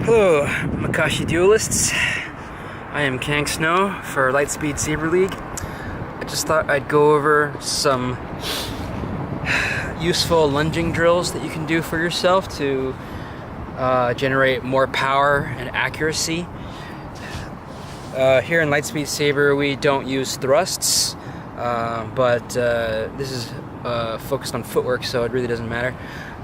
Hello, Makashi duelists. I am Kang Snow for Lightspeed Saber League. I just thought I'd go over some useful lunging drills that you can do for yourself to generate more power and accuracy. Here in Lightspeed Saber we don't use thrusts, but this is focused on footwork, so it really doesn't matter.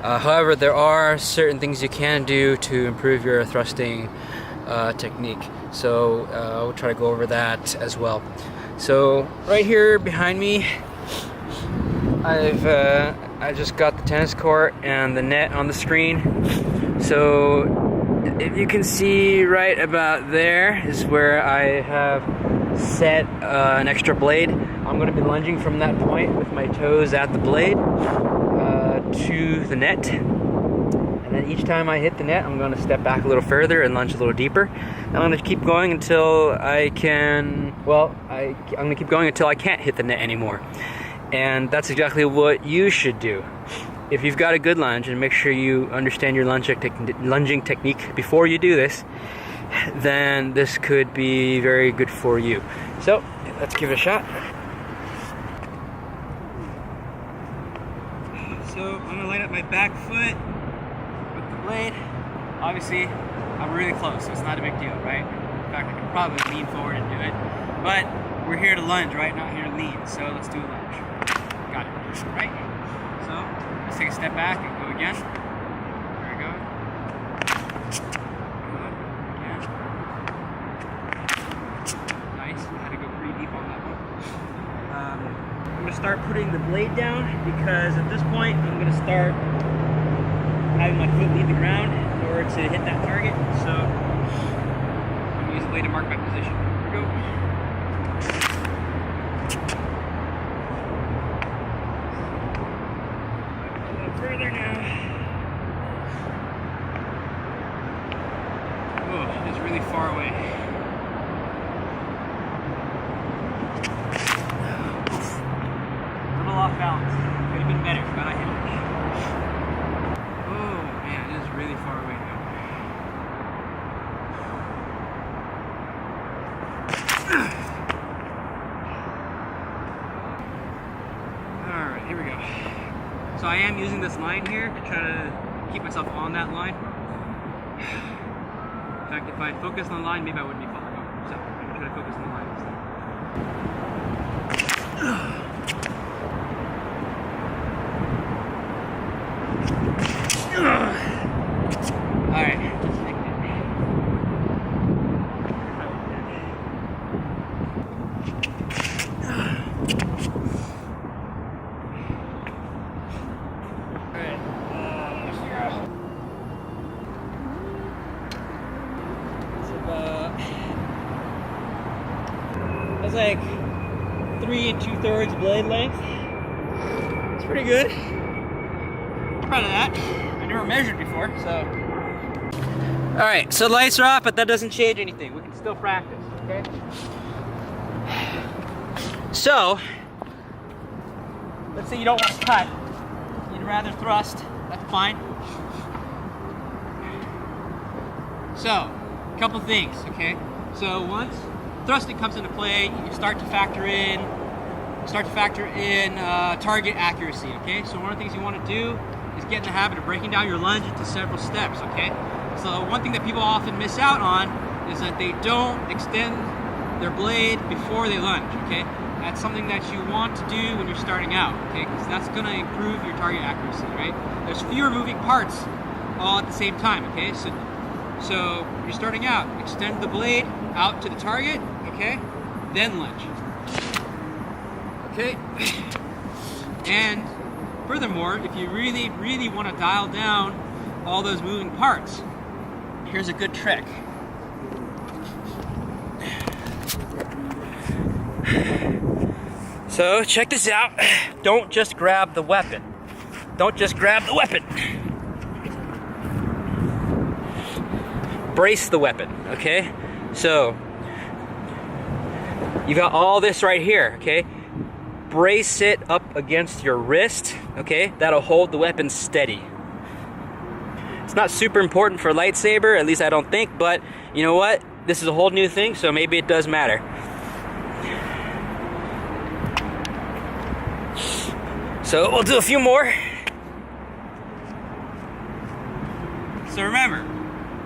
However, there are certain things you can do to improve your thrusting technique, so we'll try to go over that as well. So right here behind me, I just got the tennis court and the net on the screen. So if you can see right about there is where I have set an extra blade. I'm going to be lunging from that point with my toes at the blade to the net, and then each time I hit the net I'm going to step back a little further and lunge a little deeper. I'm going to keep going until I can, I'm going to keep going until I can't hit the net anymore. And that's exactly what you should do. If you've got a good lunge, and make sure you understand your lunging technique before you do this, then this could be very good for you. So let's give it a shot. So I'm going to line up my back foot with the blade. Obviously, I'm really close, so it's not a big deal, right? In fact, I could probably lean forward and do it. But we're here to lunge, right? Not here to lean. So let's do a lunge. Got it, right? So let's take a step back and go again. There we go. Good. Again. Nice. I had to go pretty deep on that one. I'm going to start putting the blade down because at this point I'm going to start having my foot leave the ground in order to hit that target. So I'm going to use the blade to mark my position. Here we go. A little further now. Oh, it's really far away. Off balance. Could have been better, but I hit it. Oh man, it is really far away now. Alright, here we go. So I am using this line here to try to keep myself on that line. In fact, if I had focused on the line, maybe I wouldn't be falling over. So I'm going to try to focus on the line instead. Alright. That's like 3 2/3 blade length. It's pretty good. I'm proud of that. I never measured before, so. Alright, so the lights are off, but that doesn't change anything. We can still practice, okay? So, let's say you don't want to cut. You'd rather thrust. That's fine. So, a couple things, okay? So once thrusting comes into play, you start to factor in target accuracy, okay? So one of the things you want to do is get in the habit of breaking down your lunge into several steps, okay? So one thing that people often miss out on is that they don't extend their blade before they lunge, okay? That's something that you want to do when you're starting out, okay? Because that's going to improve your target accuracy, right? There's fewer moving parts all at the same time, okay? So you're starting out, extend the blade out to the target, okay? Then lunge, okay? And furthermore, if you really, really want to dial down all those moving parts, here's a good trick. So check this out. Don't just grab the weapon. Don't just grab the weapon. Brace the weapon, okay? So you got all this right here, okay? Brace it up against your wrist, okay? That'll hold the weapon steady. It's not super important for lightsaber, at least I don't think, but you know what? This is a whole new thing, so maybe it does matter. So we'll do a few more. So remember,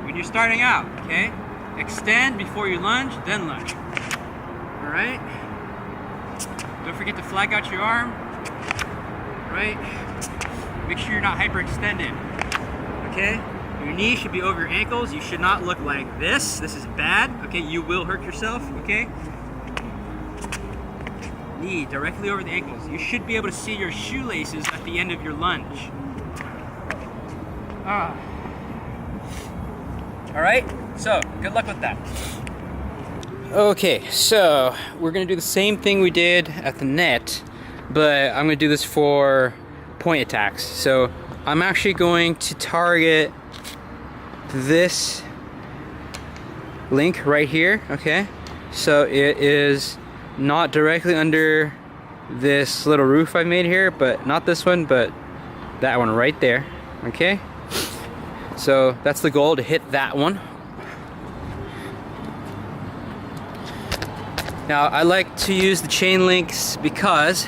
when you're starting out, okay, extend before you lunge, then lunge. All right? Don't forget to flag out your arm, right? Make sure you're not hyperextended, okay? Your knee should be over your ankles. You should not look like this. This is bad, okay? You will hurt yourself, okay? Knee directly over the ankles. You should be able to see your shoelaces at the end of your lunge. All right, so good luck with that. Okay, so we're gonna do the same thing we did at the net, but I'm gonna do this for point attacks. So I'm actually going to target this link right here, okay? So it is not directly under this little roof I made here, but not this one, but that one right there, okay? So that's the goal, to hit that one. Now I like to use the chain links because,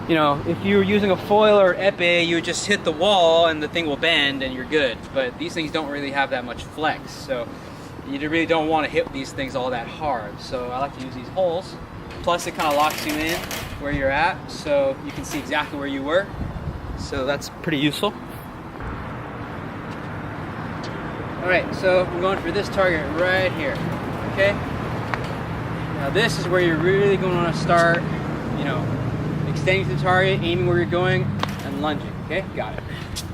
you know, if you were using a foil or epee, you would just hit the wall and the thing will bend and you're good. But these things don't really have that much flex, so you really don't want to hit these things all that hard. So I like to use these holes. Plus it kind of locks you in where you're at, so you can see exactly where you were. So that's pretty useful. Alright, so we're going for this target right here, okay? Now this is where you're really going to want to start, you know, extending to the target, aiming where you're going, and lunging, okay? Got it.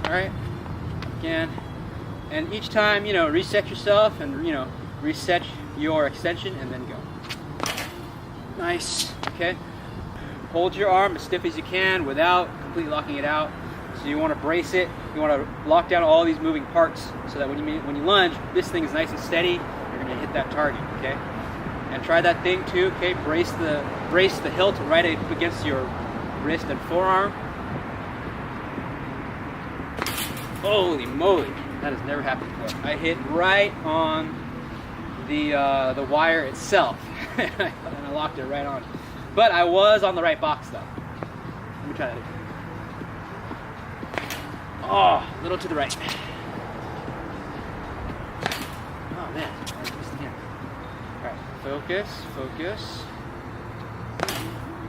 Alright, again. And each time, you know, reset yourself and, you know, reset your extension and then go. Nice, okay? Hold your arm as stiff as you can without completely locking it out. So you want to brace it. You want to lock down all these moving parts so that when you lunge, this thing is nice and steady. You're going to hit that target, okay? And try that thing too, okay? Brace the hilt right up against your wrist and forearm. Holy moly, that has never happened before. I hit right on the wire itself, and I locked it right on. But I was on the right box though. Let me try that again. Oh, a little to the right. Oh man, I missed again. All right, focus, focus.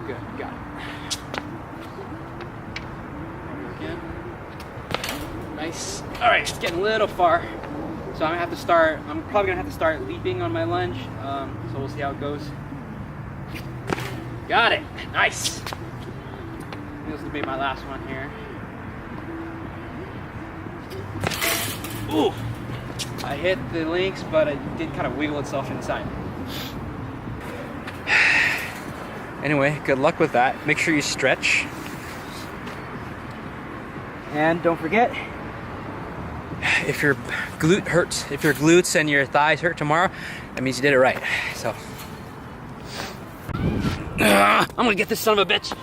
Good, got it. Again. Nice. All right, it's getting a little far, so I'm probably gonna have to start leaping on my lunge. So we'll see how it goes. Got it. Nice. This will be my last one here. Ooh, I hit the links, but it did kind of wiggle itself inside. Anyway, good luck with that. Make sure you stretch. And don't forget, if your glute hurts, if your glutes and your thighs hurt tomorrow, that means you did it right. So, I'm gonna get this son of a bitch.